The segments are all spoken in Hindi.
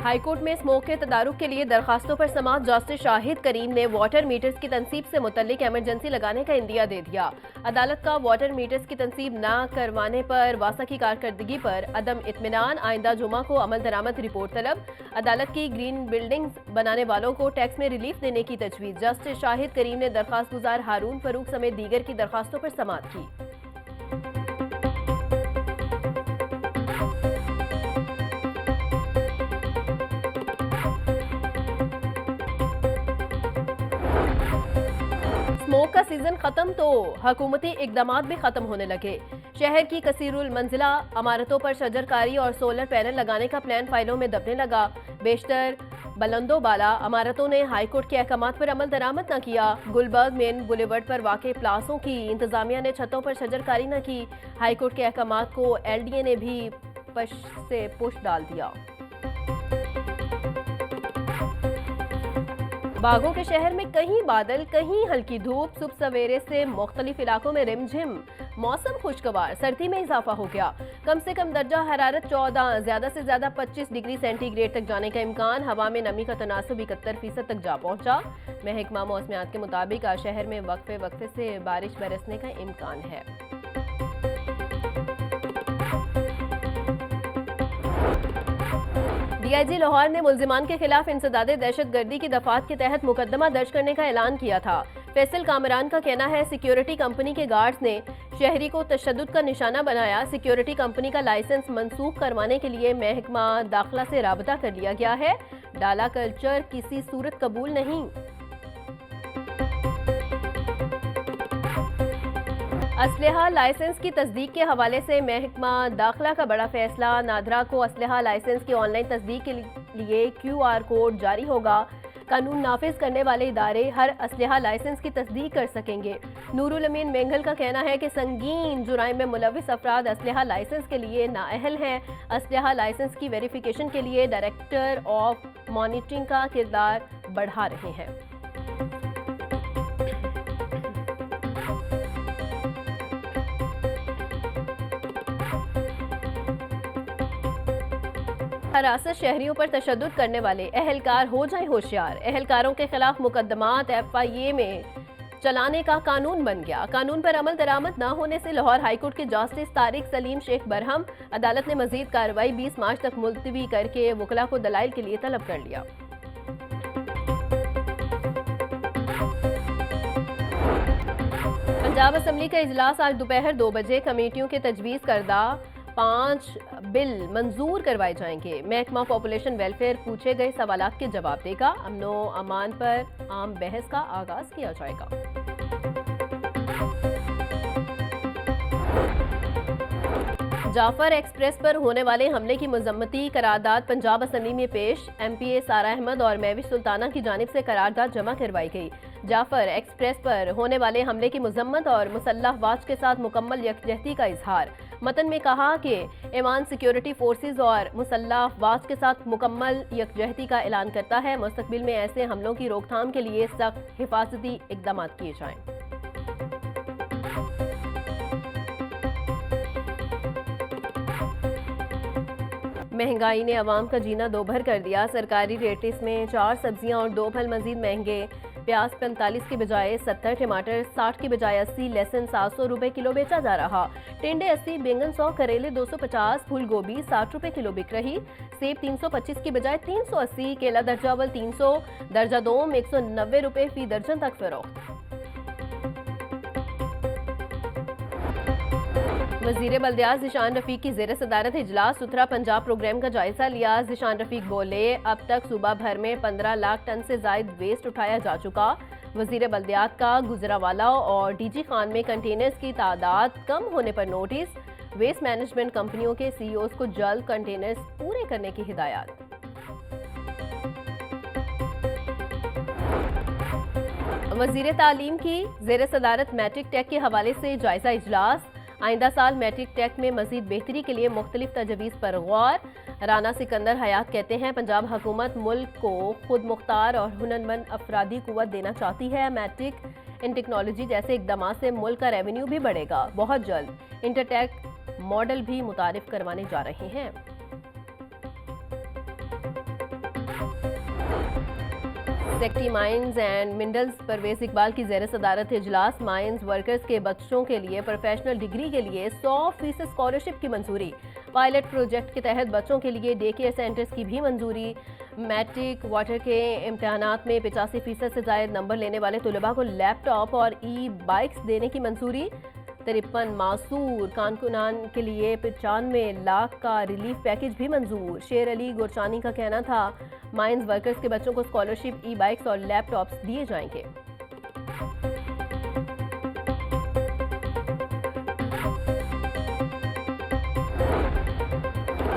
हाईकोर्ट में स्मोक के तदारुक के लिए दरखास्तों पर समाअत जस्टिस शाहिद करीम ने वाटर मीटर्स की तनसीब से मुतल्लिक इमरजेंसी लगाने का इंदिया दे दिया। अदालत का वाटर मीटर्स की तनसीब न करवाने पर वासा की कारकर्दगी पर अदम इत्मीनान, आइंदा जुमा को अमल दरामद रिपोर्ट तलब। अदालत की ग्रीन बिल्डिंग्स बनाने वालों को टैक्स में रिलीफ देने की तजवीज़। जस्टिस शाहिद करीम ने दरखास्त गुजार हारून फरूक समेत दीगर की दरखास्तों पर समाअत की। स्मोक का सीजन खत्म तो हुकूमती इकदामात भी खत्म होने लगे। शहर की कसीरुल मंजिला इमारतों पर शजरकारी और सोलर पैनल लगाने का प्लान फाइलों में दबने लगा। बेशतर बुलंदो बाला इमारतों ने हाईकोर्ट के अहकामात पर अमल दरामद न किया। गुलबर्ग मेन बुलेवर्ड पर वाक़े प्लासों की इंतजामिया ने छतों पर शजरकारी न की। हाईकोर्ट के अहकामात को LDA ने भी पुश डाल दिया। बागों के शहर में कहीं बादल, कहीं हल्की धूप। सुबह सवेरे से मुख्तलिफ इलाकों में रिमझिम, मौसम खुशगवार। सर्दी में इजाफा हो गया। कम से कम दर्जा हरारत 14, ज्यादा से ज्यादा 25 डिग्री सेंटीग्रेड तक जाने का इम्कान। हवा में नमी का तनासुब 71% तक जा पहुंचा। महकमा मौसमियात के मुताबिक आज शहर में वक्फे वक्फे से बारिश बरसने का इम्कान है। DIG लाहौर ने मुल्जिमान के खिलाफ इंसदादे दहशतगर्दी की दफात के तहत मुकदमा दर्ज करने का ऐलान किया था। फैसल कामरान का कहना है सिक्योरिटी कंपनी के गार्ड्स ने शहरी को तशद्दुद का निशाना बनाया। सिक्योरिटी कंपनी का लाइसेंस मनसूख करवाने के लिए महकमा दाखिला से राबता कर लिया गया है। डाला कल्चर किसी सूरत कबूल नहीं। असलहा लाइसेंस की तस्दीक के हवाले से महकमा दाखिला का बड़ा फैसला। नादरा को असलहा लाइसेंस की ऑनलाइन तस्दीक के लिए QR कोड जारी होगा। कानून नाफिज करने वाले इदारे हर असलहा लाइसेंस की तस्दीक कर सकेंगे। नूरुल अमीन मेंगल का कहना है कि संगीन जुराइम में मुलविस अफराद असलहा लाइसेंस के लिए नाअहल हैं। असलहा लाइसेंस की वेरिफिकेशन के लिए डायरेक्टर ऑफ मॉनिटरिंग का किरदार बढ़ा रहे हैं। हरासत शहरियों पर तशद्दुद करने वाले अहलकार हो जाए होशियार। अहलकारों के खिलाफ मुकदमात FIA में चलाने का कानून बन गया। कानून पर अमल दरामद न होने से लाहौर हाईकोर्ट के जस्टिस तारिक सलीम शेख बरहम अदालत ने मजीद कार्रवाई 20 मार्च तक मुलतवी करके वकला को दलाइल के लिए तलब कर लिया। पंजाब असम्बली का इजलास आज दोपहर 2 बजे कमेटियों के तजवीज़ करदा 5 बिल मंजूर करवाए जाएंगे। महकमा पॉपुलेशन वेलफेयर पूछे गए सवालात के जवाब देगा। अमनो अमान पर आम बहस का आगाज किया जाएगा। जाफर एक्सप्रेस पर होने वाले हमले की मजम्मती करारदाद पंजाब असम्बली में पेश। MPA सारा अहमद और महविश सुल्ताना की जानिब से करारदाद जमा करवाई गई। जाफर एक्सप्रेस पर होने वाले हमले की मजम्मत और मुसल्लह अफवाज के साथ मुकम्मल यकजहती का इजहार। मतन में कहा कि ईमान सिक्योरिटी फोर्सेज और मुसल्लह अफवाज के साथ मुकम्मल यकजहती का ऐलान करता है। मुस्तकबिल में ऐसे हमलों की रोकथाम के लिए सख्त हिफाजती इकदाम किए जाएं। महंगाई ने अवाम का जीना दोभर कर दिया। सरकारी रेटिस में 4 सब्जियां और 2 फल मजीद महंगे। प्याज 45 की बजाय 70, टमाटर 60 की बजाय 80, लहसुन 700 रुपए किलो बेचा जा रहा। टिंडे 80, बैंगन 100, करेले 250, फूल गोभी 60 रुपए किलो बिक रही। सेब 325 की बजाय 380, केला दर्जा अव्वल 300, दर्जा दोम 190 रुपए फी दर्जन तक फरोख्त। वज़ीर बल्दियात ज़िशान रफ़ीक की ज़ेर सदारत इजलास सुथरा पंजाब प्रोग्राम का जायजा लिया। ज़िशान रफ़ीक बोले, अब तक सूबा भर में 15 लाख टन से जायद वेस्ट उठाया जा चुका। वज़ीर बल्दियात का गुजरावाला और DG खान में कंटेनर्स की तादाद कम होने पर नोटिस। वेस्ट मैनेजमेंट कंपनियों के CEOs को जल्द कंटेनर्स पूरे करने की हिदायत। वज़ीर तालीम की ज़ेर सदारत मैट्रिक टेक के हवाले से जायजा इजलास। आइंदा साल मैट्रिक टेक में मजीद बेहतरी के लिए मुख्तलिफ तजवीज़ पर गौर। राना सिकंदर हयात कहते हैं पंजाब हुकूमत मुल्क को खुद मुख्तार और हुनरमंद अफरादी कुव्वत देना चाहती है। मैट्रिक इन टेक्नोलॉजी जैसे इकदाम से मुल्क का रेवेन्यू भी बढ़ेगा। बहुत जल्द इंटरटेक मॉडल भी मुतारिफ करवाने जा रहे हैं। Secretary mines and minerals Parvez Iqbal की ज़ेर सदारत इजलास। माइंस वर्कर्स के बच्चों के लिए प्रोफेशनल डिग्री के लिए 100% स्कॉलरशिप की मंजूरी। पायलट प्रोजेक्ट के तहत बच्चों के लिए डे केयर सेंटर्स की भी मंजूरी। मैट्रिक वाटर के इम्तहानात में 85% से ज़ायद नंबर लेने वाले तलबा को लैपटॉप और ई बाइक्स देने की मंजूरी। 53 मासूर कारकुनान के लिए 95 लाख का रिलीफ पैकेज भी मंजूर। शेर अली गुरचानी का कहना था माइंस वर्कर्स के बच्चों को स्कॉलरशिप, ई बाइक्स और लैपटॉप्स दिए जाएंगे।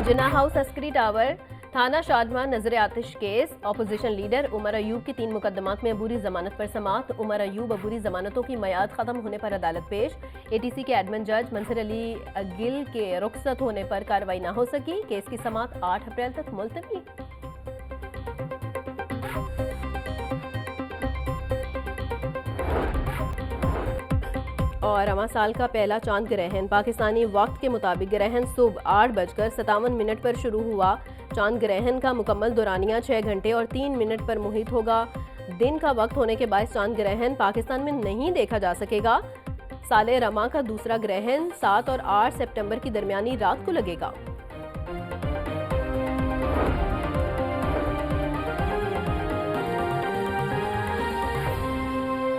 जिन्ना हाउस अस्करी टावर थाना शादमान नजर आतिश case. Opposition leader Umar Ayub की 3 मुकदमात में अबूरी जमानत पर समाअत। उमर अयूब अबूरी जमानतों की मयाद खत्म होने पर अदालत पेश। एटीसी के एडमिन जज मंसूर अली गिल के रुखसत होने पर कार्रवाई न हो सकी। केस की समाअत 8 अप्रैल तक मुलतवी। और रवां साल का पहला चांद ग्रहण। पाकिस्तानी वक्त के मुताबिक ग्रहण सुबह 8:57 पर शुरू हुआ। चांद ग्रहण का मुकम्मल दौरानिया 6 घंटे और 3 मिनट पर मुहित होगा। दिन का वक्त होने के बाद चांद ग्रहण पाकिस्तान में नहीं देखा जा सकेगा। साले रमा का दूसरा ग्रहण 7 और 8 सितंबर की दरमियानी रात को लगेगा।